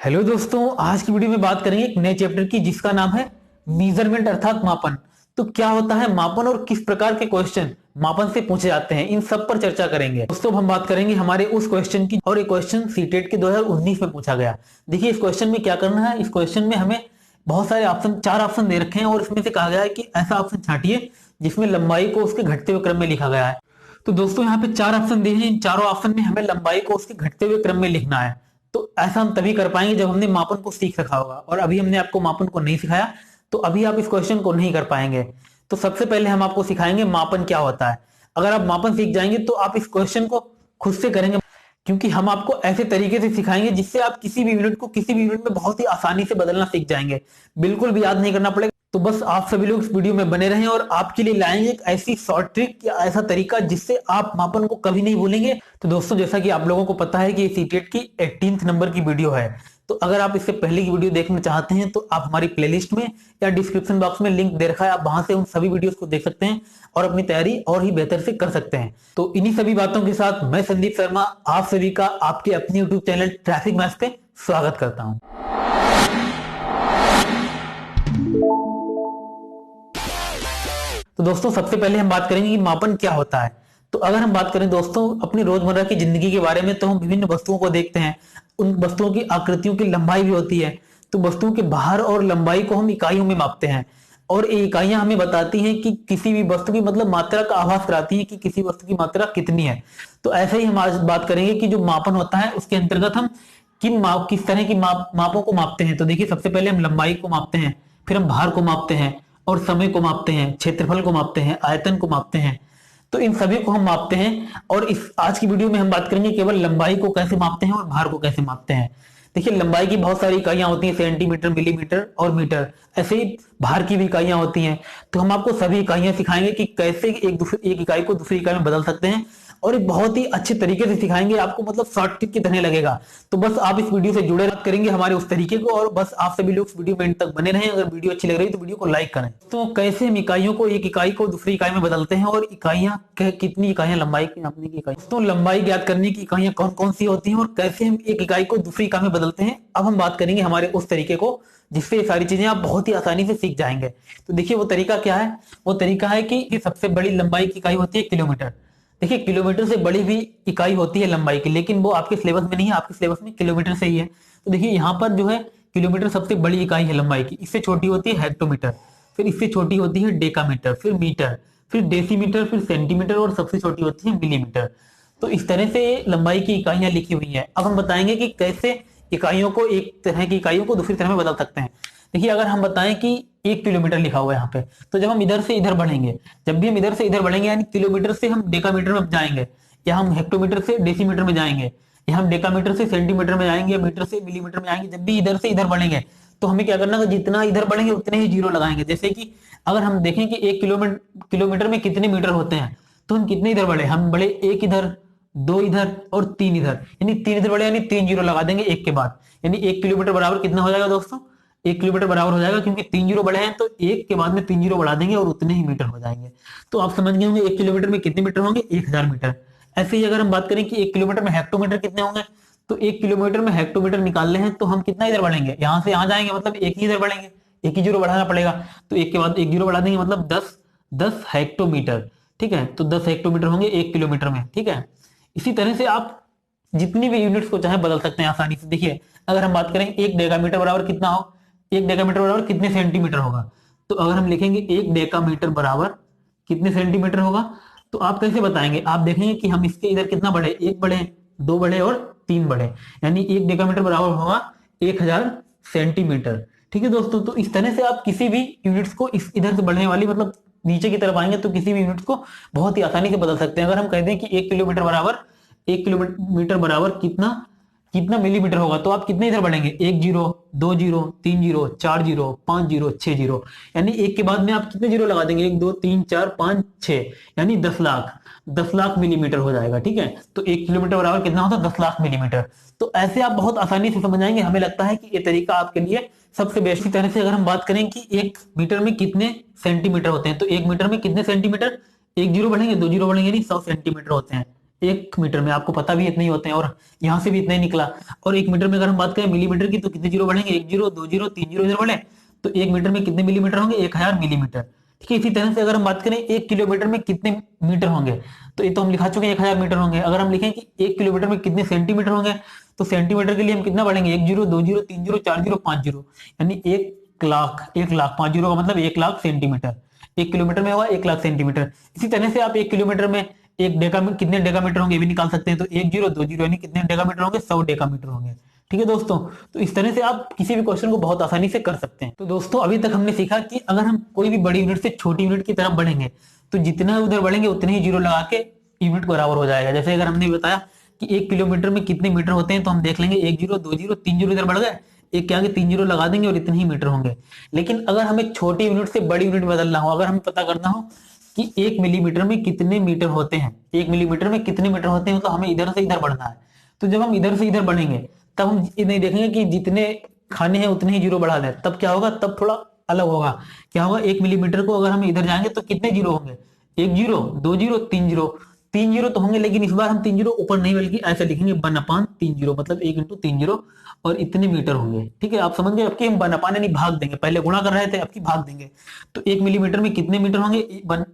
Hello दोस्तों, आज की वीडियो में बात करेंगे एक नए चैप्टर की जिसका नाम है मेजरमेंट अर्थात मापन। तो क्या होता है मापन और किस प्रकार के क्वेश्चन मापन से पूछे जाते हैं, इन सब पर चर्चा करेंगे। दोस्तों हम बात करेंगे हमारे उस क्वेश्चन की, और एक क्वेश्चन सीटेट के 2019 में पूछा गया। देखिए इस क्वेश्चन में क्या करना है। इस क्वेश्चन में हमें बहुत सारे ऑप्शन, 4 ऑप्शन दे रखे हैं और इसमें से कहा गया है कि ऐसा ऑप्शन छांटिए जिसमें लंबाई को उसके घटते हुए क्रम में लिखा गया है। तो दोस्तों यहाँ पे 4 ऑप्शन दिए हैं, इन चारों ऑप्शन में हमें लंबाई को उसके घटते हुए क्रम में लिखना है। तो ऐसा हम तभी कर पाएंगे जब हमने मापन को सीख रखा होगा, और अभी हमने आपको मापन को नहीं सिखाया तो अभी आप इस क्वेश्चन को नहीं कर पाएंगे। तो सबसे पहले हम आपको सिखाएंगे मापन क्या होता है। अगर आप मापन सीख जाएंगे तो आप इस क्वेश्चन को खुद से करेंगे, क्योंकि हम आपको ऐसे तरीके से सिखाएंगे जिससे आप किसी भी यूनिट को किसी भी यूनिट में बहुत ही आसानी से बदलना सीख जाएंगे। बिल्कुल भी याद नहीं करना पड़ेगा। तो बस आप सभी लोग इस वीडियो में बने रहें और आपके लिए लाएंगे एक ऐसी शॉर्ट ट्रिक या ऐसा तरीका जिससे आप मापन को कभी नहीं भूलेंगे। तो दोस्तों जैसा कि आप लोगों को पता है कि सीटेट की 18th नंबर की वीडियो है, तो अगर आप इससे पहले की वीडियो देखना चाहते हैं तो आप हमारी प्लेलिस्ट में या डिस्क्रिप्शन बॉक्स में लिंक दे रखा है, आप वहां से उन सभी वीडियोस को देख सकते हैं और अपनी तैयारी और ही बेहतर से कर सकते हैं। तो इन्हीं सभी बातों के साथ मैं संदीप शर्मा आप सभी का आपके अपने यूट्यूब चैनल ट्रैफिक मैथ्स पे स्वागत करता हूं। तो दोस्तों सबसे पहले हम बात करेंगे कि मापन क्या होता है। तो अगर हम बात करें दोस्तों अपनी रोजमर्रा की जिंदगी के बारे में, तो हम विभिन्न वस्तुओं को देखते हैं, उन वस्तुओं की आकृतियों की लंबाई भी होती है। तो वस्तुओं के भार और लंबाई को हम इकाइयों में मापते हैं, और ये इकाइयां हमें बताती हैं कि किसी भी वस्तु की मतलब मात्रा का आभास कराती हैं कि किसी वस्तु की मात्रा कितनी है। तो ऐसे ही हम आज बात करेंगे कि जो मापन होता है उसके अंतर्गत हम किस तरह की मापों को मापते हैं। तो देखिए सबसे पहले हम लंबाई को मापते हैं, फिर हम भार को मापते हैं, और समय को मापते हैं, क्षेत्रफल को मापते हैं, आयतन को मापते हैं। तो इन सभी को हम मापते हैं, और इस आज की वीडियो में हम बात करेंगे केवल लंबाई को कैसे मापते हैं और भार को कैसे मापते हैं। देखिए लंबाई की बहुत सारी इकाइयां होती हैं, सेंटीमीटर, मिलीमीटर और मीटर। ऐसे ही भार की भी इकाइयां होती हैं। तो हम आपको सभी इकाइयां सिखाएंगे कि कैसे एक इकाई को दूसरी इकाई में बदल सकते हैं, और एक बहुत ही अच्छे तरीके से सिखाएंगे आपको, मतलब शॉर्ट टिप की तरह लगेगा। तो बस आप इस वीडियो से जुड़े बात करेंगे हमारे उस तरीके को, और बस आप सभी लोग इस वीडियो में एंड तक बने रहें। अगर वीडियो अच्छी लग रही है तो वीडियो को लाइक करें। तो कैसे हम इकाइयों को, एक इकाई को दूसरी इकाई में बदलते हैं, और इकाइयां कितनी इकाइयां लंबाई की नापने की इकाई, तो लंबाई ज्ञात करने की इकाइयां कौन कौन सी होती हैं, और कैसे हम एक इकाई को दूसरी इकाई में बदलते हैं। अब हम बात करेंगे हमारे उस तरीके को जिससे ये सारी चीजें आप बहुत ही आसानी से सीख जाएंगे। तो देखिए वो तरीका क्या है। वो तरीका है कि सबसे बड़ी लंबाई की इकाई होती है किलोमीटर। देखिए किलोमीटर से बड़ी भी इकाई होती है लंबाई की, लेकिन वो आपके सिलेबस में नहीं है, आपके सिलेबस में किलोमीटर से ही है। तो देखिए यहाँ पर जो है किलोमीटर सबसे बड़ी इकाई है लंबाई की। इससे छोटी होती है हेक्टोमीटर, फिर इससे छोटी होती है डेकामीटर, फिर मीटर, फिर डेसीमीटर, फिर सेंटीमीटर, और सबसे छोटी होती है मिलीमीटर। तो इस तरह से लंबाई की इकाइयां लिखी हुई है। अब हम बताएंगे कि कैसे इकाइयों को, एक तरह की इकाइयों को दूसरी तरह में बदल सकते हैं। देखिए अगर हम बताएं कि 1 किलोमीटर लिखा हुआ है यहाँ पे, तो जब हम इधर से इधर बढ़ेंगे, जब भी हम इधर से इधर बढ़ेंगे, यानी किलोमीटर से हम डेकामीटर में जाएंगे, या हम हेक्टोमीटर से डेसीमीटर में जाएंगे, या हम डेकामीटर से सेंटीमीटर में जाएंगे, या मीटर से मिलीमीटर में जाएंगे, जब भी इधर से इधर बढ़ेंगे तो हमें क्या करना है, जितना इधर बढ़ेंगे उतने ही जीरो लगाएंगे। जैसे कि अगर हम देखें कि 1 किलोमीटर में कितने मीटर होते हैं, तो हम कितने इधर बढ़े, हम बढ़े 1 इधर, 2 इधर और 3 इधर, यानी 3 इधर बढ़े, यानी 3 जीरो लगा देंगे एक के बाद। यानी 1 किलोमीटर बराबर कितना हो जाएगा दोस्तों, 1 किलोमीटर बराबर हो जाएगा, क्योंकि 3 जीरो बढ़े हैं तो एक के बाद में 3 जीरो बढ़ा देंगे और उतने ही मीटर हो जाएंगे। तो आप समझ गए होंगे 1 किलोमीटर में कितने मीटर होंगे, 1000 मीटर। ऐसे ही अगर हम बात करें कि 1 किलोमीटर में हेक्टोमीटर कितने होंगे, तो 1 किलोमीटर में हेक्टोमीटर निकालने हैं तो हम कितना इधर बढ़ेंगे, यहाँ से यहाँ जाएंगे, मतलब एक ही इधर बढ़ेंगे, एक ही जीरो बढ़ाना पड़ेगा। तो एक के बाद एक जीरो बढ़ा देंगे, मतलब 10 हेक्टोमीटर। ठीक है, तो 10 हेक्टोमीटर होंगे 1 किलोमीटर में। ठीक है, इसी तरह से आप जितनी भी यूनिट्स को चाहे बदल सकते हैं आसानी से। देखिए अगर हम बात करें 1 डेकामीटर बराबर कितना हो, 1 डेकामीटर बराबर कितने सेंटीमीटर होगा, तो अगर हम लिखेंगे 1 डेकामीटर बराबर कितने सेंटीमीटर होगा, तो आप कैसे बताएंगे। आप देखेंगे कि हम इसके इधर कितना बढ़े, 1 बढ़े, 2 बढ़े और 3 बढ़े, यानी 1 डेकामीटर बराबर होगा 1000 सेंटीमीटर। ठीक है दोस्तों, तो इस तरह से आप किसी भी यूनिट्स को इस इधर से बढ़ने वाली, मतलब नीचे की तरफ आएंगे तो किसी भी यूनिट्स को बहुत ही आसानी से बदल सकते हैं। अगर हम कहते हैं कि 1 किलोमीटर बराबर कितना कितना मिलीमीटर होगा, तो आप कितने इधर बढ़ेंगे, 1 zero, 2 zero, 3 zero, 4 zero, 5 zero, 6 zero, यानी एक के बाद में आप कितने जीरो लगा देंगे, 1 2 3 4 5 6, यानी 10 लाख मिलीमीटर हो जाएगा। ठीक है, तो 1 किलोमीटर बराबर कितना होता है, 10 लाख मिलीमीटर। तो ऐसे आप बहुत आसानी से समझ जाएंगे। हमें लगता है कि ये तरीका आपके लिए सबसे बेस्ट। तरह से अगर हम बात करें कि 1 मीटर में कितने सेंटीमीटर होते हैं, तो 1 मीटर में कितने सेंटीमीटर, 1 जीरो बढ़ेंगे, 2 जीरो बढ़ेंगे, यानी 100 सेंटीमीटर होते हैं एक मीटर में, आपको पता भी इतने ही होते हैं, और यहाँ से भी इतना ही निकला। और एक मीटर में अगर हम बात करें मिलीमीटर की, तो कितने जीरो बढ़ेंगे, 1 जीरो 2 जीरो 3 जीरो इधर बढ़े, तो एक मीटर में कितने मिलीमीटर होंगे, 1000 मिलीमीटर। ठीक है, इसी तरह से अगर हम बात करें 1 किलोमीटर में कितने मीटर होंगे, तो ये तो हम लिखा चुके हैं 1000 मीटर होंगे। अगर हम लिखें कि 1 किलोमीटर में कितने सेंटीमीटर होंगे, तो सेंटीमीटर के लिए हम कितना बढ़ेंगे, 1 zero 2 zero 3 zero 4 zero 5 zero, यानी 1 लाख, 1 लाख 5 जीरो का मतलब 1 लाख सेंटीमीटर। 1 किलोमीटर में होगा 1 लाख सेंटीमीटर। इसी तरह से आप 1 किलोमीटर में एक डेका कितने डेकामीटर होंगे ये भी निकाल सकते हैं। तो 1 जीरो 2 जीरो यानी कितने डेकामीटर होंगे, 100 डेकामीटर होंगे। ठीक है दोस्तों, तो इस तरह से आप किसी भी क्वेश्चन को बहुत आसानी से कर सकते हैं। तो दोस्तों अभी तक हमने सीखा कि अगर हम कोई भी बड़ी यूनिट से छोटी यूनिट की तरफ बढ़ेंगे, तो जितना उधर बढ़ेंगे उतने ही जीरो लगा के यूनिट बराबर हो जाएगा। जैसे अगर हमने बताया कि 1 किलोमीटर में कितने मीटर होते हैं, तो हम देख लेंगे 1 जीरो 2 जीरो 3 जीरो इधर बढ़ गए, एक के आगे 3 जीरो लगा देंगे और इतने ही मीटर होंगे। लेकिन अगर हमें छोटी यूनिट से बड़ी यूनिट बदलना हो, अगर हमें पता करना हो कि 1 मिलीमीटर में कितने मीटर होते हैं, 1 मिलीमीटर में कितने मीटर होते हैं, तो हमें इधर से इधर बढ़ना है। तो जब हम इधर से इधर बढ़ेंगे, तब हम ये नहीं देखेंगे कि जितने खाने हैं उतने ही जीरो बढ़ा दें। तब क्या होगा, तब थोड़ा अलग होगा। क्या होगा, 1 मिलीमीटर को अगर हम इधर जाएंगे तो कितने जीरो होंगे, 1 जीरो 2 जीरो 3 जीरो, 3 जीरो तो होंगे, लेकिन इस बार हम 3 जीरो ऊपर नहीं बल्कि ऐसे लिखेंगे 1/3 जीरो, मतलब 1 इंटू 3 जीरो, और इतने मीटर होंगे। ठीक है, आप समझ गए। अब की हम 1/, यानी भाग देंगे, पहले गुणा कर रहे थे, अब की भाग देंगे। तो 1 मिलीमीटर में कितने मीटर होंगे,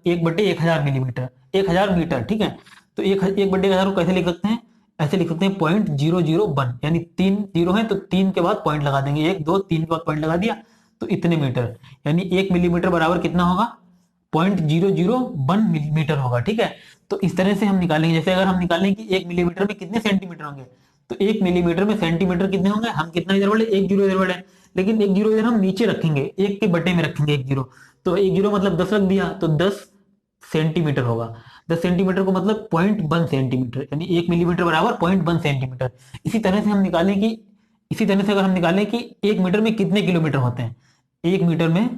1/1000 मिलीमीटर, 1000 मीटर। ठीक है, तो 1/1000 को कैसे लिख सकते हैं, ऐसे लिख सकते हैं 0.001, यानी 3 जीरो है तो 3 के बाद पॉइंट लगा देंगे, 1 2 3 के बाद पॉइंट लगा दिया, तो इतने मीटर, यानी 1 मिलीमीटर बराबर कितना होगा, 0.001 मिलीमीटर होगा। ठीक है, तो इस तरह से हम निकालेंगे। जैसे अगर हम निकालें कि 1 मिलीमीटर में कितने सेंटीमीटर होंगे, तो 1 मिलीमीटर में सेंटीमीटर कितने होंगे, हम कितना इधर बढ़े, 1 जीरो इधर बढ़े, लेकिन 1 जीरो इधर हम नीचे रखेंगे, 1 के बटे में रखेंगे 1 जीरो, तो 1 जीरो मतलब 10 रख दिया, तो 10 सेंटीमीटर होगा। 10 सेंटीमीटर को मतलब 0.1 सेंटीमीटर, यानी 1 मिलीमीटर बराबर 0.1 सेंटीमीटर। इसी तरह से हम निकालें कि इसी तरह से अगर हम निकालें कि 1 मीटर में कितने किलोमीटर होते हैं, 1 मीटर में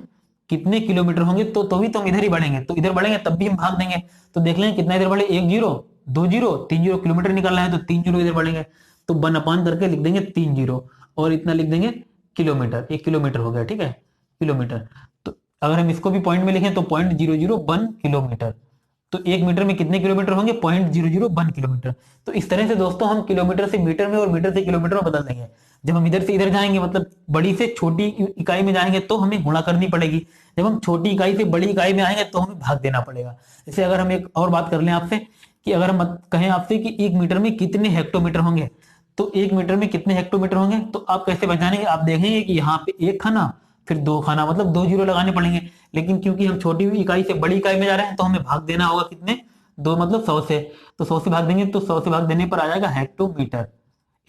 कितने किलोमीटर होंगे, तो भी तो हम इधर ही बढ़ेंगे, तो इधर बढ़ेंगे तब भी हम भाग देंगे। तो देख लेंगे कितना इधर बढ़े, 1 जीरो 2 जीरो 3 जीरो, किलोमीटर निकालना है तो 3 जीरो इधर बढ़ेंगे, तो 1/, करके लिख देंगे 3 जीरो, और इतना लिख देंगे किलोमीटर, 1 किलोमीटर हो गया। ठीक है, किलोमीटर। तो अगर हम इसको भी पॉइंट में लिखें तो 0.001 किलोमीटर, तो 1 मीटर में कितने किलोमीटर होंगे, 0.001 किलोमीटर। तो इस तरह से दोस्तों हम किलोमीटर से मीटर में और मीटर से किलोमीटर में बदल देंगे। जब हम इधर से इधर जाएंगे, मतलब बड़ी से छोटी इकाई में जाएंगे, तो हमें गुणा करनी पड़ेगी। जब हम छोटी इकाई से बड़ी इकाई में आएंगे, तो हमें भाग देना पड़ेगा। जैसे अगर हम एक और बात कर लें आपसे, कि अगर हम कहें आपसे कि 1 मीटर में कितने हेक्टोमीटर होंगे, तो 1 मीटर में कितने हेक्टोमीटर होंगे, तो आप कैसे बचाएंगे, आप देखेंगे कि यहाँ पे 1 खाना फिर 2 खाना, मतलब 2 जीरो लगाने पड़ेंगे। लेकिन क्योंकि हम छोटी इकाई से बड़ी इकाई में जा रहे हैं, तो हमें भाग देना होगा कितने, 2 मतलब 100 से। तो 100 से भाग देंगे, तो 100 से भाग देने पर आ जाएगा हेक्टोमीटर,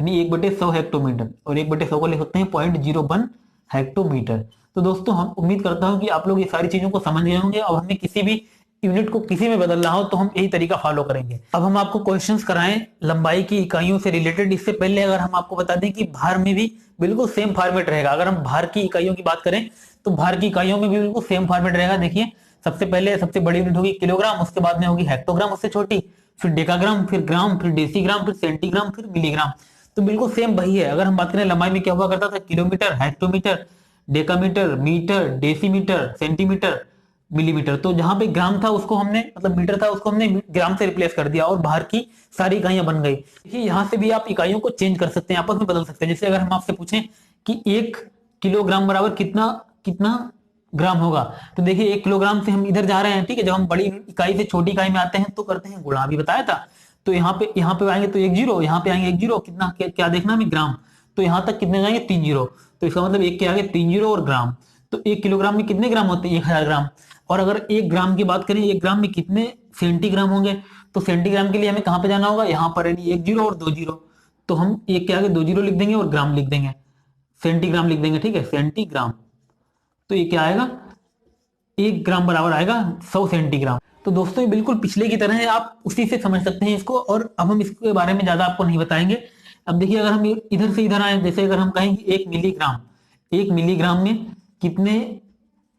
यानी 1/100 हेक्टोमीटर, और 1/100 को लिख सकते हैं 0.01 हेक्टोमीटर। तो दोस्तों हम उम्मीद करता हूं कि आप लोग ये सारी चीजों को समझ गए होंगे। और हमें किसी भी यूनिट को किसी में बदलना हो तो हम यही तरीका फॉलो करेंगे। अब हम आपको क्वेश्चंस कराएं लंबाई की इकाइयों से रिलेटेड। इससे पहले अगर हम आपको बता दें कि भार में भी बिल्कुल सेम फॉर्मेट रहेगा। अगर हम भार की इकाइयों की बात करें, तो भार की इकाइयों में भी बिल्कुल सेम फॉर्मेट रहेगा। देखिए, सबसे पहले सबसे बड़ी यूनिट होगी किलोग्राम, उसके बाद में होगी हेक्टोग्राम, उससे छोटी, फिर डेकाग्राम, फिर ग्राम, फिर डेसीग्राम, फिर सेंटीग्राम, फिर मिलीग्राम। तो बिल्कुल सेम वही है। अगर हम बात करें लंबाई में, क्या हुआ करता था, kilometre, hectometre, decametre, metre, decimetre, centimetre, millimetre. तो जहां पे ग्राम था उसको हमने, मतलब मीटर था उसको हमने ग्राम से रिप्लेस कर दिया, और बाहर की सारी इकाइयां बन गई। देखिए, यहाँ से भी आप इकाइयों को चेंज कर सकते हैं, आपस में बदल सकते हैं। जैसे अगर हम आपसे पूछें कि 1 किलोग्राम बराबर कितना कितना ग्राम होगा, तो देखिए 1 किलोग्राम से हम इधर जा रहे हैं। ठीक है, जब हम बड़ी इकाई से छोटी इकाई में आते हैं तो करते हैं गुणा, भी बताया था। तो यहाँ पे आएंगे तो 1 जीरो, यहाँ पे आएंगे 1 जीरो, कितना क्या देखना हमें, ग्राम। तो यहाँ तक कितने जाएंगे, 3 जीरो, तो इसका मतलब 1 के आगे 3 जीरो और ग्राम। तो 1 किलोग्राम में कितने ग्राम होते हैं, 1000 ग्राम। और अगर 1 ग्राम की बात करें, 1 ग्राम में कितने सेंटीग्राम होंगे, तो सेंटीग्राम के लिए हमें कहां पे जाना होगा, यहाँ पर, यानी 1 जीरो और 2 जीरो। तो हम 1 के आगे 2 जीरो लिख देंगे और ग्राम लिख देंगे, सेंटीग्राम लिख देंगे। ठीक है, सेंटीग्राम। तो ये क्या आएगा, 1 ग्राम बराबर आएगा 100 सेंटीग्राम। तो दोस्तों ये बिल्कुल पिछले की तरह है, आप उसी से समझ सकते हैं इसको। और अब हम इसके बारे में ज्यादा आपको नहीं बताएंगे। अब देखिए, अगर हम इधर से इधर आए, जैसे अगर हम कहें कि 1 मिलीग्राम में कितने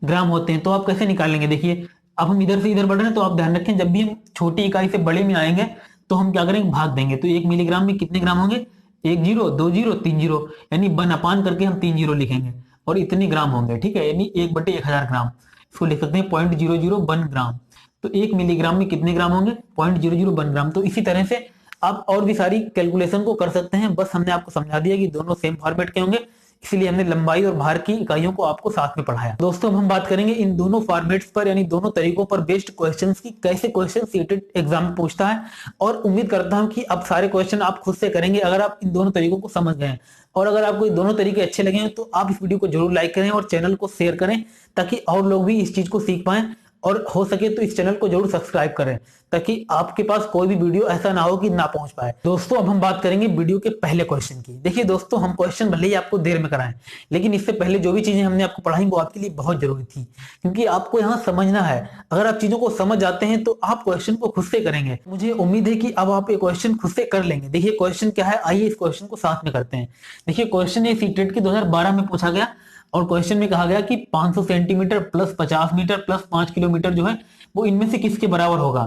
ग्राम होते हैं, तो आप कैसे निकालेंगे। देखिए, अब हम इधर से इधर बढ़ रहे हैं, तो आप ध्यान रखें, जब भी हम छोटी इकाई से बड़े में आएंगे तो हम क्या करेंगे, भाग देंगे। तो 1 मिलीग्राम में कितने ग्राम होंगे, 1 जीरो 2 जीरो 3 जीरो, यानी 1/, करके हम 3 जीरो लिखेंगे, और इतने ग्राम होंगे। ठीक है, यानी 1/1000 ग्राम, इसको लिख सकते हैं 0.001 ग्राम। तो 1 मिलीग्राम में कितने ग्राम होंगे? 0.001 ग्राम। तो इसी तरह से आप और भी सारी कैलकुलेशन को कर सकते हैं, बस हमने आपको समझा दिया कि दोनों सेम फॉर्मेट के होंगे, इसलिए हमने लंबाई और भार की इकाइयों को आपको साथ में पढ़ाया। दोस्तों अब हम बात करेंगे इन दोनों फॉर्मेट्स पर, यानी दोनों तरीकों पर बेस्ड क्वेश्चंस की, कैसे क्वेश्चन सीटेड एग्जाम में पूछता है। और उम्मीद करता हूं कि अब सारे क्वेश्चन आप खुद से करेंगे अगर आप इन दोनों तरीकों को समझ गए हैं। और अगर आपको ये दोनों तरीके अच्छे लगे हैं तो आप इस वीडियो को जरूर लाइक करें और चैनल को शेयर करें, ताकि और लोग भी इस चीज को सीख पाएं। और हो सके तो इस चैनल को जरूर सब्सक्राइब करें, ताकि आपके पास कोई भी वीडियो ऐसा ना हो कि ना पहुंच पाए। दोस्तों अब हम बात करेंगे वीडियो के पहले क्वेश्चन की। देखिए दोस्तों, हम क्वेश्चन भले ही आपको देर में कराएं, लेकिन इससे पहले जो भी चीजें हमने आपको पढ़ाई वो आपके लिए बहुत जरूरी थी, क्योंकि आपको यहाँ समझना है। अगर आप चीजों को समझ जाते हैं तो आप क्वेश्चन को खुद से करेंगे। मुझे उम्मीद है कि अब आप ये क्वेश्चन खुद से कर लेंगे। देखिए क्वेश्चन क्या है, आइए इस क्वेश्चन को साथ में करते हैं। देखिए क्वेश्चन ये सीटेट के 2012 में पूछा गया, और क्वेश्चन में कहा गया कि 500 centimetre plus 50 metre plus 5 kilometre जो है वो इनमें से किसके बराबर होगा।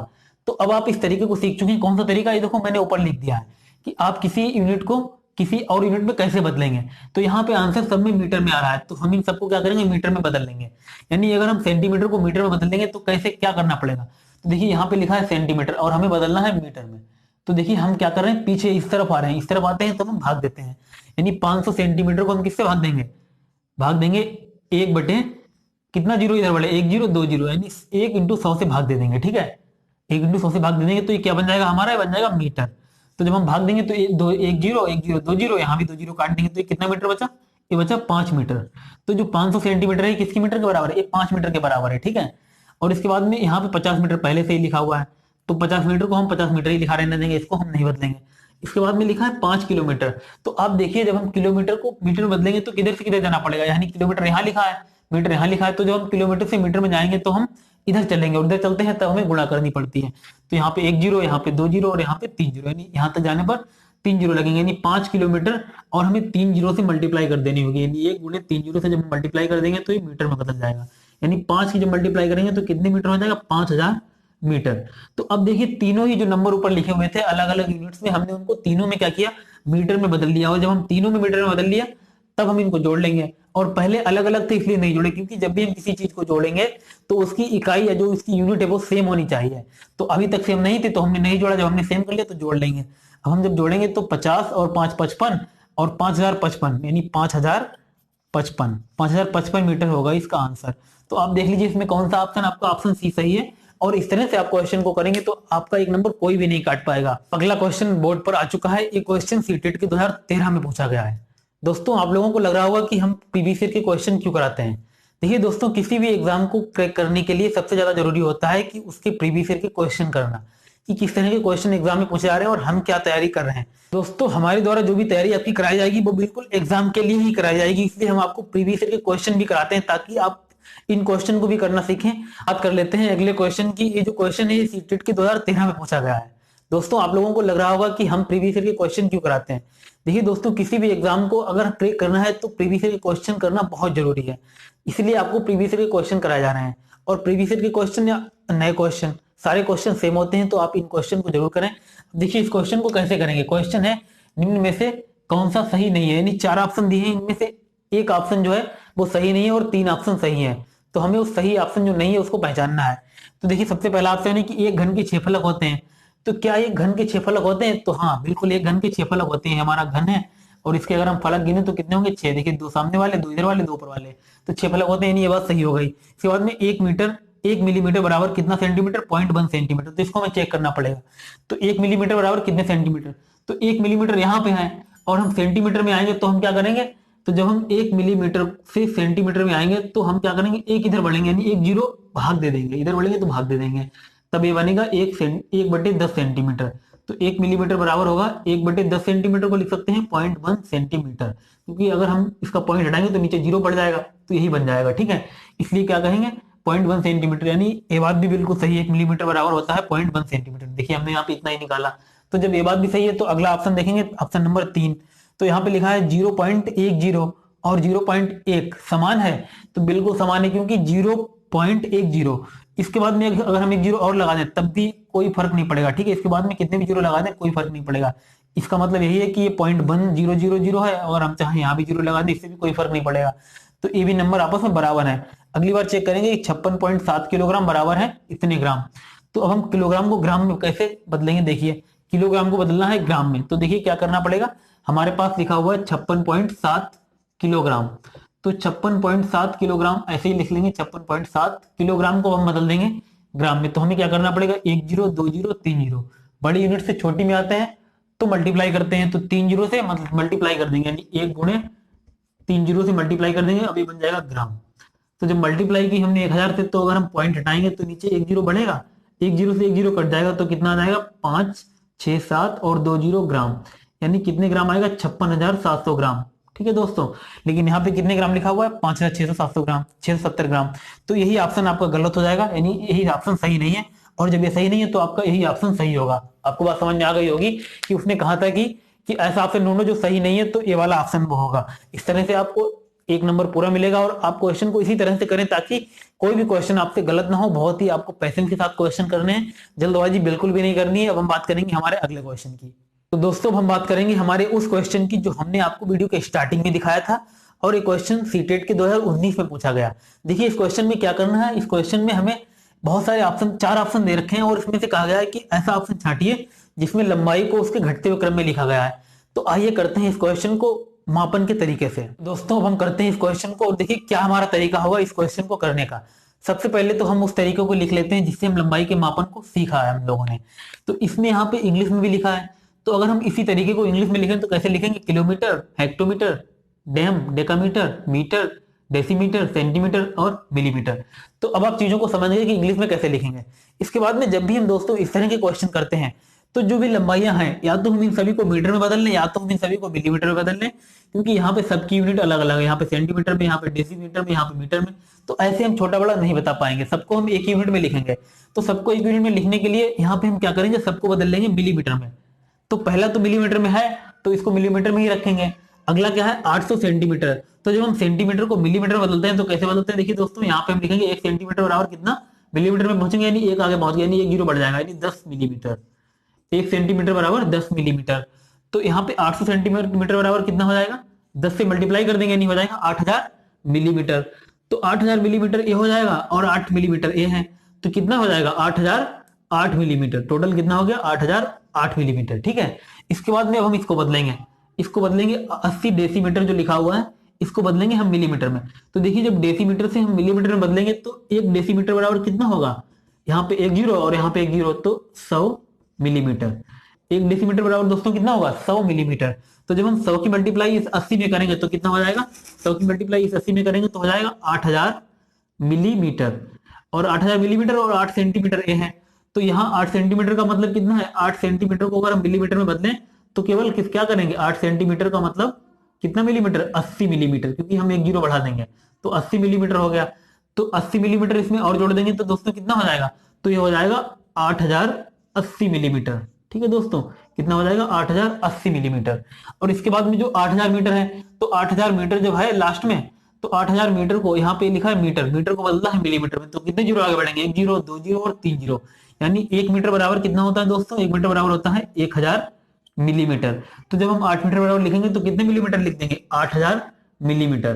तो अब आप इस तरीके को सीख चुके हैं। कौन सा तरीका? ये देखो मैंने ऊपर लिख दिया है कि आप किसी यूनिट को किसी और यूनिट में कैसे बदलेंगे। तो यहाँ पे आंसर सब में मीटर में आ रहा है, तो हम इन सबको क्या करेंगे? मीटर में बदल लेंगे। यानी अगर हम सेंटीमीटर को मीटर में बदल देंगे तो कैसे क्या करना पड़ेगा? तो देखिए यहाँ पे लिखा है सेंटीमीटर और हमें बदलना है मीटर में। तो देखिए हम क्या कर रहे हैं, पीछे इस तरफ आ रहे हैं, इस तरफ आते हैं तो हम भाग देते हैं। यानी 500 सेंटीमीटर को हम किससे भाग देंगे? भाग देंगे 1 बटे कितना जीरो इधर वाले, 1 जीरो 2 जीरो, यानी 1 × 100 से भाग दे देंगे। ठीक है, 1 × 100 से भाग दे देंगे तो ये क्या बन जाएगा हमारा? ये बन जाएगा मीटर। तो जब हम भाग देंगे तो 1 जीरो 1 जीरो 2 जीरो, यहाँ भी 2 जीरो काट देंगे तो ये कितना मीटर बचा? ये बचा 5 मीटर। तो जो 500 सेंटीमीटर है किसकी मीटर के बराबर है? ये 5 मीटर के बराबर है। ठीक है, और इसके बाद में यहाँ पे 50 मीटर पहले से ही लिखा हुआ है, तो 50 मीटर को हम 50 मीटर ही लिखा रहने देंगे, इसको हम नहीं बदलेंगे। इसके बाद में लिखा है 5 किलोमीटर। तो आप देखिए जब हम किलोमीटर को मीटर में बदलेंगे तो किधर से किधर जाना पड़ेगा? यानी किलोमीटर यहाँ लिखा है, मीटर यहाँ लिखा है, तो जब हम किलोमीटर से मीटर में जाएंगे तो हम इधर चलेंगे, और इधर चलते हैं तब हमें गुणा करनी पड़ती है। तो यहाँ पे 1 जीरो, यहाँ पे 2 जीरो और यहाँ पे 3 जीरो, यानी यहाँ तक जाने पर 3 जीरो लगेंगे। यानी 5 किलोमीटर और हमें 3 जीरो से मल्टीप्लाई कर देनी होगी। यानी 1 × 3 जीरो से जब मल्टीप्लाई कर देंगे तो ये मीटर में बदल जाएगा। यानी 5 की जब मल्टीप्लाई करेंगे तो कितने मीटर हो जाएगा? 5000 मीटर। तो अब देखिए तीनों ही जो नंबर ऊपर लिखे हुए थे अलग अलग यूनिट्स में, हमने उनको तीनों में क्या किया? मीटर में बदल लिया। और जब हम तीनों में मीटर में बदल लिया तब हम इनको जोड़ लेंगे। और पहले अलग अलग थे इसलिए नहीं जोड़े, क्योंकि जब भी हम किसी चीज को जोड़ेंगे तो उसकी इकाई या जो उसकी यूनिट है वो सेम होनी चाहिए। तो अभी तक सेम नहीं थी तो हमने नहीं जोड़ा, जब हमने सेम कर लिया तो जोड़ लेंगे। अब हम जब जोड़ेंगे तो 50 और 5 55 और 5055, यानी 5055 मीटर होगा इसका आंसर। तो आप देख लीजिए इसमें कौन सा ऑप्शन, आपका ऑप्शन सी सही है। और इस तरह से आप क्वेश्चन को करेंगे तो आपका एक नंबर कोई भी नहीं काट पाएगा। अगला क्वेश्चन बोर्ड पर आ चुका है। ये क्वेश्चन सीटेट के 2013 में पूछा गया है। दोस्तों आप लोगों को लग रहा होगा कि हम प्रीवियस ईयर के क्वेश्चन क्यों कराते हैं। देखिए दोस्तों, किसी भी एग्जाम को क्रैक करने के लिए सबसे ज्यादा जरूरी होता है कि उसके प्रीवियस ईयर के क्वेश्चन करना, कि किस तरह के क्वेश्चन एग्जाम में पूछे जा रहे हैं और हम क्या तैयारी कर रहे हैं। दोस्तों हमारे द्वारा जो भी तैयारी आपकी कराई जाएगी वो बिल्कुल एग्जाम के लिए ही कराई जाएगी, इसलिए हम आपको प्रीवियस ईयर के क्वेश्चन भी कराते हैं ताकि आप इन क्वेश्चन को भी करना सीखें। बात कर लेते हैं अगले क्वेश्चन की। ये जो क्वेश्चन है ये सीटेट के 2013 में पूछा गया है। दोस्तों आप लोगों को लग रहा होगा कि हम प्रीवियस ईयर के क्वेश्चन क्यों कराते हैं। देखिए दोस्तों, किसी भी एग्जाम को अगर क्रैक करना है तो प्रीवियस ईयर के क्वेश्चन करना बहुत जरूरी है, इसलिए आपको प्रीवियस ईयर के क्वेश्चन कराए जा रहे हैं। और प्रीवियस ईयर के क्वेश्चन या नए क्वेश्चन सारे क्वेश्चन सेम होते हैं, तो आप इन क्वेश्चन को जरूर करें। देखिए इस क्वेश्चन को कैसे करेंगे। क्वेश्चन है निम्न में से कौन सा सही नहीं है, यानी 4 ऑप्शन दिए हैं, इनमें से एक ऑप्शन जो है वो सही नहीं है और 3 ऑप्शन सही है। तो हमें उस सही ऑप्शन जो नहीं है उसको पहचानना है। तो देखिए सबसे पहला ऑप्शन है कि एक घन के 6 फलक होते हैं। तो क्या एक घन के 6 फलक होते हैं? तो हाँ बिल्कुल, एक घन के 6 फलक होते हैं। हमारा घन है और इसके अगर हम फलक गिने तो कितने होंगे? 6। देखिए 2 सामने वाले, 2 इधर वाले, 2 ऊपर वाले, तो 6 फलक होते हैं। ये बात सही हो गई। इसके बाद में 1 मिलीमीटर बराबर कितना सेंटीमीटर? 0.1 सेंटीमीटर। तो इसको हमें चेक करना पड़ेगा। तो 1 मिलीमीटर बराबर कितने सेंटीमीटर? तो 1 मिलीमीटर यहाँ पे है और हम सेंटीमीटर में आएंगे तो हम क्या करेंगे? तो जब हम 1 मिलीमीटर से सेंटीमीटर में आएंगे तो हम क्या करेंगे? एक इधर बढ़ेंगे, यानी 1 जीरो भाग दे देंगे, इधर बढ़ेंगे तो भाग दे देंगे, तब ये बनेगा 1/10 सेंटीमीटर। तो 1 मिलीमीटर बराबर होगा 1/10 सेंटीमीटर को लिख सकते हैं 0.1 सेंटीमीटर, क्योंकि अगर हम इसका पॉइंट हटाएंगे तो नीचे जीरो पड़ जाएगा, तो यही बन जाएगा। ठीक है, इसलिए क्या कहेंगे? 0.1 सेंटीमीटर। यानी ये बात भी बिल्कुल सही है, 1 मिलीमीटर बराबर होता है 0.1 सेंटीमीटर। देखिए हमने यहाँ पे इतना ही निकाला। तो जब ये बात भी सही है तो अगला ऑप्शन देखेंगे, ऑप्शन नंबर 3। तो यहाँ पे लिखा है 0.10 और 0.1 समान है। तो बिल्कुल समान है, क्योंकि 0.10, इसके बाद में अगर हम 1 जीरो और लगा दें तब भी कोई फर्क नहीं पड़ेगा। ठीक है, इसके बाद में कितने भी जीरो लगा दें कोई फर्क नहीं पड़ेगा। इसका मतलब यही है कि ये 0.1000 है और हम चाहे यहाँ भी जीरो लगा दें इससे भी कोई फर्क नहीं पड़ेगा। तो ये भी नंबर आपस में बराबर है। अगली बार चेक करेंगे 56.7 किलोग्राम बराबर है इतने ग्राम। तो अब हम किलोग्राम को ग्राम में कैसे बदलेंगे, देखिए किलोग्राम को बदलना है ग्राम में, तो देखिए क्या करना पड़ेगा। हमारे पास लिखा हुआ है 56.7 किलोग्राम, तो 56.7 किलोग्राम ऐसे ही लिख लेंगे। 56.7 किलोग्राम को हम बदल देंगे ग्राम में, तो हमें क्या करना पड़ेगा, 1 जीरो 2 जीरो 3 जीरो, बड़ी यूनिट से छोटी में आते हैं तो मल्टीप्लाई करते हैं, तो 3 जीरो से मल्टीप्लाई कर देंगे, यानी 1 गुणे 3 जीरो से मल्टीप्लाई कर देंगे, अभी बन जाएगा ग्राम। तो जब मल्टीप्लाई की हमने 1000 से, तो अगर हम पॉइंट हटाएंगे तो नीचे 1 जीरो बढ़ेगा, 1 जीरो से 1 जीरो कट जाएगा, तो कितना आ जाएगा 5 6 7 और 2 जीरो ग्राम, यानी कितने ग्राम आएगा 56,700 ग्राम। ठीक है दोस्तों, लेकिन यहाँ पे कितने ग्राम लिखा हुआ है 5,600 ग्राम, 670 ग्राम। तो यही ऑप्शन आपका गलत हो जाएगा, यानी यही ऑप्शन सही नहीं है। और जब ये सही नहीं है तो आपका यही ऑप्शन सही होगा। आपको बात समझ में आ गई होगी कि उसने कहा था कि ऐसा ऑप्शन ढूंढो जो सही नहीं है, तो ये वाला ऑप्शन वो होगा। इस तरह से आपको 1 नंबर पूरा मिलेगा। और आप क्वेश्चन को इसी तरह से करें ताकि कोई भी क्वेश्चन आपसे गलत ना हो। बहुत ही आपको पैसेंस के साथ क्वेश्चन करने हैं, जल्दबाजी बिल्कुल भी नहीं करनी है। अब हम बात करेंगे हमारे अगले क्वेश्चन की। तो दोस्तों हम बात करेंगे हमारे उस क्वेश्चन की जो हमने आपको वीडियो के स्टार्टिंग में दिखाया था, और ये क्वेश्चन सीटेट के 2019 में पूछा गया। देखिए इस क्वेश्चन में क्या करना है, इस क्वेश्चन में हमें बहुत सारे ऑप्शन, 4 ऑप्शन दे रखे हैं, और इसमें से कहा गया है कि ऐसा ऑप्शन छांटिए जिसमें लंबाई को उसके घटते हुए क्रम में लिखा गया है। तो आइए करते हैं इस क्वेश्चन को मापन के तरीके से। दोस्तों अब हम करते हैं इस क्वेश्चन को, और देखिए क्या हमारा तरीका होगा इस क्वेश्चन को करने का। सबसे पहले तो हम उस तरीके को लिख लेते हैं जिससे हम लंबाई के मापन को सीखा है हम लोगों ने। तो इसमें यहाँ पे इंग्लिश में भी लिखा है, तो अगर हम इसी तरीके को इंग्लिश में लिखें तो कैसे लिखेंगे, kilometre, hectometre, dam, decametre, metre, decimetre, centimetre और मिलीमीटर। तो अब आप चीजों को समझ गए कि इंग्लिश में कैसे लिखेंगे। इसके बाद में जब भी हम दोस्तों इस तरह के क्वेश्चन करते हैं, तो जो भी लंबाइयां हैं, या तो हम इन सभी को मीटर में बदल लें, या तो हम इन सभी को मिलीमीटर में बदल लें, क्योंकि यहाँ पे सबकी यूनिट अलग अलग है। यहाँ पे सेंटीमीटर में, यहाँ पे डेसीमीटर में, यहाँ पे मीटर में। तो ऐसे हम छोटा बड़ा नहीं बता पाएंगे, सबको हम एक यूनिट में लिखेंगे। तो सबको एक यूनिट में लिखने के लिए यहाँ पे हम क्या करेंगे, सबको बदल लेंगे मिलीमीटर में। तो पहला तो मिलीमीटर में है, तो इसको मिलीमीटर में ही रखेंगे। अगला क्या है 800 सेंटीमीटर। तो जब हम सेंटीमीटर को मिलीमीटर में बदलते हैं तो कैसे बदलते हैं, देखिए दोस्तों यहाँ पे हम लिखेंगे 1 सेंटीमीटर बराबर कितना मिलीमीटर में पहुंचेंगे, यानी एक आगे पहुंच गया, यानी 1 जीरो बढ़ जाएगा, यानी 10 मिलीमीटर। 1 सेंटीमीटर बराबर 10 मिलीमीटर। तो यहाँ पे 800 सेंटीमीटर बराबर कितना हो जाएगा, 10 से मल्टीप्लाई कर देंगे, नहीं हो जाएगा 8000 मिलीमीटर। तो 8000 मिलीमीटर ये हो जाएगा, और 8 मिलीमीटर ये है, तो कितना हो जाएगा 8008 मिलीमीटर। टोटल कितना हो गया 8008 मिलीमीटर। ठीक है, इसके बाद में अब हम इसको बदलेंगे, 80 डेसीमीटर जो लिखा हुआ है इसको बदलेंगे हम मिलीमीटर में। तो देखिए जब डेसीमीटर से हम मिलीमीटर में बदलेंगे तो 1 डेसीमीटर बराबर कितना होगा, यहाँ पे 1 जीरो और यहाँ पे 1 जीरो, तो 100 मिलीमीटर। 1 डेसीमीटर बराबर दोस्तों कितना होगा 100 मिलीमीटर। तो जब हम 100 की मल्टीप्लाई इस 80 में करेंगे तो कितना हो जाएगा, 100 की मल्टीप्लाई इस 80 में करेंगे तो हो जाएगा 8000 मिलीमीटर। और 8000 मिलीमीटर और 8 सेंटीमीटर ये है, तो यहाँ 8 सेंटीमीटर का मतलब कितना है, 8 सेंटीमीटर को अगर हम मिलीमीटर में बदलें तो केवल क्या करेंगे, 8 सेंटीमीटर का मतलब कितना मिलीमीटर, 80 मिलीमीटर, क्योंकि हम 1 जीरो बढ़ा देंगे तो 80 मिलीमीटर हो गया। तो 80 मिलीमीटर इसमें और जोड़ देंगे तो दोस्तों कितना हो जाएगा, तो ये हो जाएगा 8080 मिलीमीटर। ठीक है दोस्तों, कितना हो जाएगा 8080 मिलीमीटर। और इसके बाद में जो 8000 मीटर है, तो 8000 मीटर जब है लास्ट में, तो 8000 मीटर को यहाँ पे लिखा है मीटर, मीटर को बदला है मिलीमीटर में, तो कितने जीरो आगे बढ़ेंगे, 1 जीरो 2 जीरो और 3 जीरो, यानी 1 मीटर बराबर कितना होता है दोस्तों, 1 मीटर बराबर होता है 1000 मिलीमीटर। तो जब हम 8 मीटर बराबर लिखेंगे तो कितने मिलीमीटर लिख देंगे, 8000 मिलीमीटर।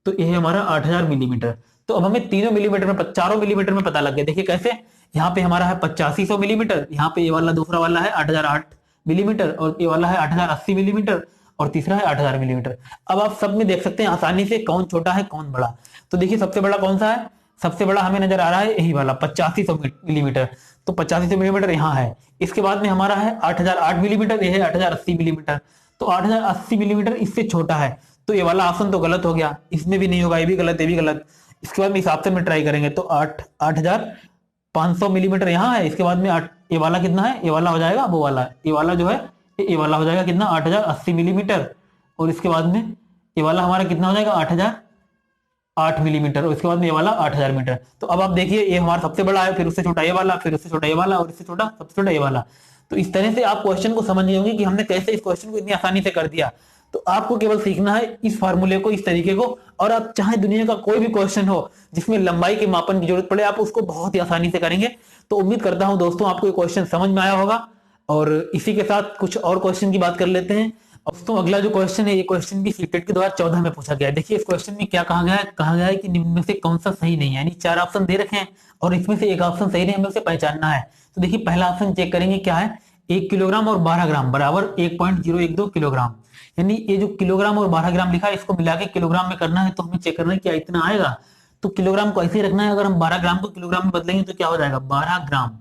तो ये है हमारा 8000 मिलीमीटर। तो अब हमें तीनों मिलीमीटर में, चारों मिलीमीटर में पता लग गया। देखिए कैसे, यहाँ पे हमारा है 8500 मिलीमीटर, यहाँ पे ये वाला दूसरा वाला है 8008 मिलीमीटर, और ये वाला है 8080 मिलीमीटर, और तीसरा है 8000 मिलीमीटर। अब आप सब में देख सकते हैं आसानी से कौन छोटा है कौन बड़ा। तो देखिए सबसे बड़ा कौन सा है, सबसे बड़ा हमें नजर आ रहा है यही वाला 8500 मिलीमीटर। तो 8500 मिलीमीटर यहाँ है। इसके बाद में हमारा है 8008 मिलीमीटर, ये है 8080 मिलीमीटर। तो 8080 मिलीमीटर इससे छोटा है, तो ये वाला ऑप्शन तो गलत हो गया, इसमें भी नहीं होगा, ये भी गलत, ये भी गलत। इसके बाद में इस ऑप्शन में ट्राई करेंगे तो 8500 मिलीमीटर यहाँ है। इसके बाद में ये वाला कितना है, ये वाला हो जाएगा वो वाला, ये वाला जो है ये वाला हो जाएगा कितना 8080 मिलीमीटर। और इसके बाद में ये वाला हमारा कितना हो जाएगा 8008 मिलीमीटर, और इसके बाद में ये वाला 8000 मीटर। तो अब आप देखिए ये हमारा सबसे बड़ा है, फिर उससे छोटा ये वाला, फिर उससे छोटा ये वाला, और इससे छोटा सबसे छोटा ये वाला। तो इस तरह से आप क्वेश्चन को समझ गए होंगे कि हमने कैसे इस क्वेश्चन को इतनी आसानी से कर दिया। तो आपको केवल सीखना है इस फार्मूले को, इस तरीके को, और आप चाहे दुनिया का कोई भी क्वेश्चन हो जिसमें लंबाई के मापन की जरूरत पड़े, आप उसको बहुत ही आसानी से करेंगे। तो उम्मीद करता हूं दोस्तों आपको ये क्वेश्चन समझ में आया होगा। और इसी के साथ कुछ और क्वेश्चन की बात कर लेते हैं। दोस्तों अगला जो क्वेश्चन है, ये क्वेश्चन भी सीटेट के द्वारा 14 में पूछा गया है। देखिए इस क्वेश्चन में क्या कहा गया है, कि निम्न में से कौन सा सही नहीं है, यानी 4 ऑप्शन दे रखे हैं और इसमें से एक ऑप्शन सही नहीं, हमें उसे पहचानना है। तो देखिए पहला ऑप्शन चेक करेंगे क्या है, 1 किलोग्राम और 12 ग्राम बराबर 1.012 किलोग्राम। यानी ये जो किलोग्राम और 12 ग्राम लिखा है, इसको मिला के किलोग्राम में करना है, तो हमें चेक करना है क्या इतना आएगा। तो किलोग्राम को ऐसे ही रखना है, अगर हम 12 ग्राम को किलोग्राम में बदलेंगे तो क्या हो जाएगा, 12 ग्राम।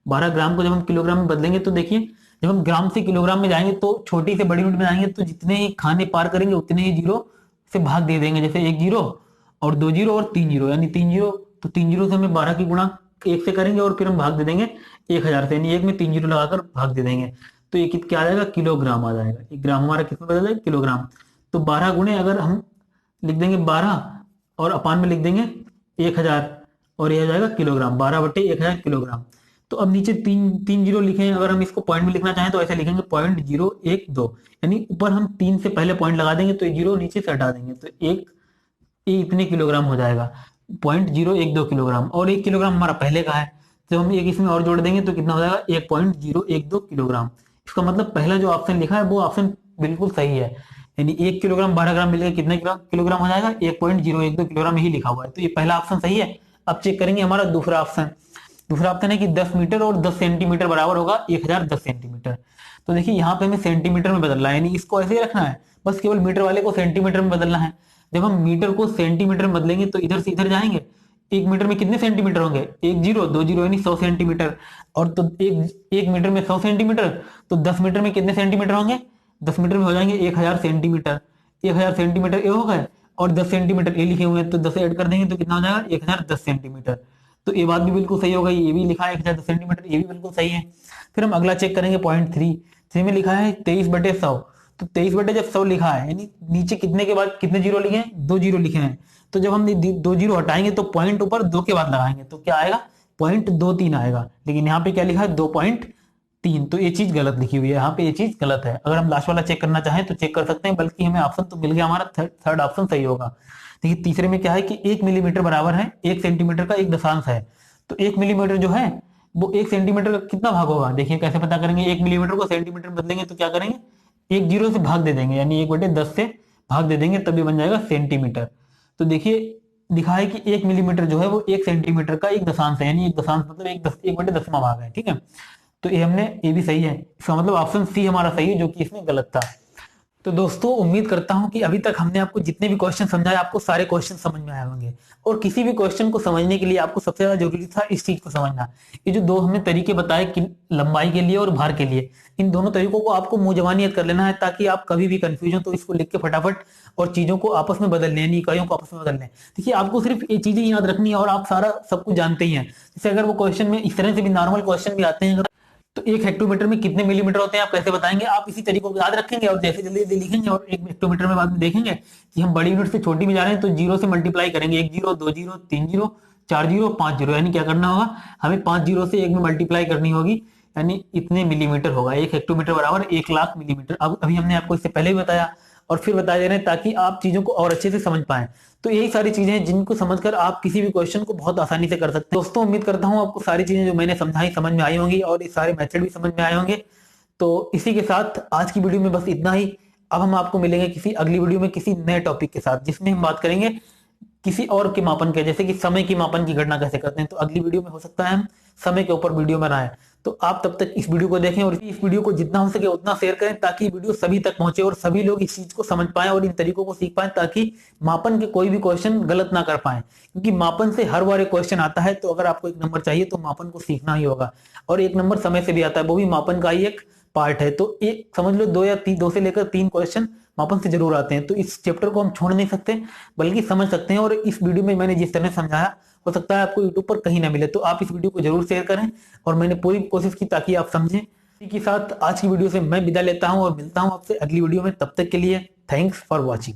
12 ग्राम को जब हम किलोग्राम में बदलेंगे तो देखिए जब हम ग्राम से किलोग्राम में जाएंगे तो छोटी से बड़ी यूनिट में जाएंगे, तो जितने ही खाने पार करेंगे उतने ही जीरो से भाग दे देंगे। जैसे 1 जीरो और 2 जीरो और 3 जीरो, यानी 3 जीरो, तो 3 जीरो से हमें 12 की गुणा 1 से करेंगे और फिर हम भाग दे देंगे 1000 से, यानी 1 में 3 जीरो लगाकर भाग दे देंगे। तो ये क्या आ जाएगा, किलोग्राम आ जाएगा। एक ग्राम हमारा किस में बदल जाएगा, किलोग्राम। तो 12 गुणे अगर हम लिख देंगे 12 और अपान में लिख देंगे 1000, और ये आ जाएगा किलोग्राम, 12/1000 किलोग्राम। तो अब नीचे तीन तीन जीरो लिखे हैं, अगर हम इसको पॉइंट में लिखना चाहें तो ऐसे लिखेंगे 0.012, यानी ऊपर हम 3 से पहले पॉइंट लगा देंगे तो जीरो नीचे से हटा देंगे, तो एक ये इतने किलोग्राम हो जाएगा, 0.012 किलोग्राम। और 1 किलोग्राम हमारा पहले का है, तो हम एक इसमें और जोड़ देंगे तो कितना हो जाएगा, 1.012 किलोग्राम। इसका मतलब पहला जो ऑप्शन लिखा है वो ऑप्शन बिल्कुल सही है, यानी 1 किलोग्राम 12 ग्राम मिलकर कितने किलोग्राम हो जाएगा, 1.012 किलोग्राम यही लिखा हुआ है। तो ये पहला ऑप्शन सही है। अब चेक करेंगे हमारा दूसरा ऑप्शन। दूसरा ऑप्शन है कि 10 मीटर और 10 सेंटीमीटर बराबर होगा 1010 सेंटीमीटर। तो देखिए यहाँ पे हमें सेंटीमीटर में बदलना है, यानी इसको ऐसे ही रखना है, बस केवल मीटर वाले को सेंटीमीटर में बदलना है। जब हम मीटर को सेंटीमीटर में बदलेंगे तो इधर से इधर जाएंगे, 1 मीटर में कितने सेंटीमीटर होंगे, 1 जीरो 2 जीरो, यानी 100 सेंटीमीटर। और तो एक मीटर में 100 सेंटीमीटर, तो 10 मीटर में कितने सेंटीमीटर होंगे, 10 मीटर में हो जाएंगे 1000 सेंटीमीटर। 1000 सेंटीमीटर ये हो गए, और 10 सेंटीमीटर ये लिखे हुए हैं, तो 10 ऐड कर देंगे तो कितना हो जाएगा, 1010 सेंटीमीटर। तो ये बात भी बिल्कुल सही हो गई, ये भी लिखा है 1010 सेंटीमीटर, ये भी बिल्कुल सही है। फिर हम अगला चेक करेंगे पॉइंट 3 में लिखा है 23/100। तो 23 जब 100 लिखा है, यानी नीचे कितने के बाद कितने जीरो लिखे हैं, 2 जीरो लिखे हैं। तो जब हम 2 जीरो हटाएंगे तो पॉइंट ऊपर 2 के बाद लगाएंगे तो क्या आएगा, 0.23 आएगा। लेकिन यहाँ पे क्या लिखा है, 2.3, तो ये चीज गलत लिखी हुई है, यहाँ पे ये चीज गलत है। अगर हम लास्ट वाला चेक करना चाहें तो चेक कर सकते हैं, बल्कि हमें ऑप्शन तो मिल गया, हमारा थर्ड ऑप्शन सही होगा। देखिए तीसरे में क्या है कि 1 मिलीमीटर बराबर है 1 सेंटीमीटर का 1 दशांश है। तो 1 मिलीमीटर जो है वो 1 सेंटीमीटर का कितना भाग होगा, देखिए कैसे पता करेंगे। 1 मिलीमीटर को सेंटीमीटर में बदलेंगे तो क्या करेंगे, 1 जीरो से भाग दे देंगे, यानी 1/10 से भाग दे देंगे, तभी बन जाएगा सेंटीमीटर। तो देखिए लिखा है कि 1 मिलीमीटर जो है वो 1 सेंटीमीटर का 1 दशांश है, यानी 1 दशांश मतलब 1/10वां भाग है, ठीक है। तो ये भी सही है, इसका मतलब ऑप्शन सी हमारा सही है, जो कि इसमें गलत था। तो दोस्तों उम्मीद करता हूं कि अभी तक हमने आपको जितने भी क्वेश्चन समझाए, आपको सारे क्वेश्चन समझ में आए होंगे। और किसी भी क्वेश्चन को समझने के लिए आपको सबसे ज्यादा जरूरी था इस चीज को समझना। ये जो दो हमने तरीके बताए कि लंबाई के लिए और भार के लिए, इन दोनों तरीकों को आपको मुंह जबानी याद कर लेना है, ताकि आप कभी भी कंफ्यूज हो तो इसको लिख के फटाफट और चीजों को आपस में बदल लें, इकाइयों को आपस में बदल लें। देखिए आपको सिर्फ ये चीजें याद रखनी है और आप सारा सब कुछ जानते ही हैं। जैसे अगर वो क्वेश्चन में इस तरह से भी नॉर्मल क्वेश्चन भी आते हैं, तो 1 हेक्टोमीटर में कितने मिलीमीटर होते हैं आप कैसे बताएंगे, आप इसी तरीकों को याद रखेंगे और जैसे जल्दी जल्दी लिखेंगे, और 1 हेक्टोमीटर में बाद में देखेंगे कि हम बड़ी यूनिट से छोटी में जा रहे हैं, तो जीरो से मल्टीप्लाई करेंगे, 1 zero 2 zero 3 zero 4 zero 5 zero, यानी क्या करना होगा, हमें 5 जीरो से 1 में मल्टीप्लाई करनी होगी, यानी इतने मिलीमीटर होगा। 1 हेक्टोमीटर बराबर 1,00,000 मिलीमीटर। अब अभी हमने आपको इससे पहले भी बताया और फिर बता दे रहे हैं, ताकि आप चीजों को और अच्छे से समझ पाएं। तो यही सारी चीजें हैं जिनको समझकर आप किसी भी क्वेश्चन को बहुत आसानी से कर सकते हैं। दोस्तों उम्मीद करता हूं आपको सारी चीजें जो मैंने समझाई समझ में आई होंगी और ये सारे मेथड भी समझ में आए होंगे। तो इसी के साथ आज की वीडियो में बस इतना ही। अब हम आपको मिलेंगे किसी अगली वीडियो में किसी नए टॉपिक के साथ, जिसमें हम बात करेंगे किसी और के मापन के, जैसे कि समय की मापन की गणना कैसे करते हैं। तो अगली वीडियो में हो सकता है हम समय के ऊपर वीडियो बनाएं। तो आप तब तक इस वीडियो को देखें और इस वीडियो को जितना हो सके उतना शेयर करें, ताकि वीडियो सभी तक पहुंचे और सभी लोग इस चीज को समझ पाएं और इन तरीकों को सीख पाएं, ताकि मापन के कोई भी क्वेश्चन गलत ना कर पाएं। क्योंकि मापन से हर बार एक क्वेश्चन आता है, तो अगर आपको 1 नंबर चाहिए तो मापन को सीखना ही होगा। और 1 नंबर समय से भी आता है, वो भी मापन का ही एक पार्ट है। तो एक समझ लो 2 से लेकर 3 क्वेश्चन मापन से जरूर आते हैं। तो इस चैप्टर को हम छोड़ नहीं सकते, बल्कि समझ सकते हैं। और इस वीडियो में मैंने जिस तरह समझाया, हो सकता है आपको यूट्यूब पर कहीं ना मिले, तो आप इस वीडियो को जरूर शेयर करें। और मैंने पूरी कोशिश की ताकि आप समझें। इसी के साथ आज की वीडियो से मैं विदा लेता हूं और मिलता हूं आपसे अगली वीडियो में। तब तक के लिए थैंक्स फॉर वॉचिंग।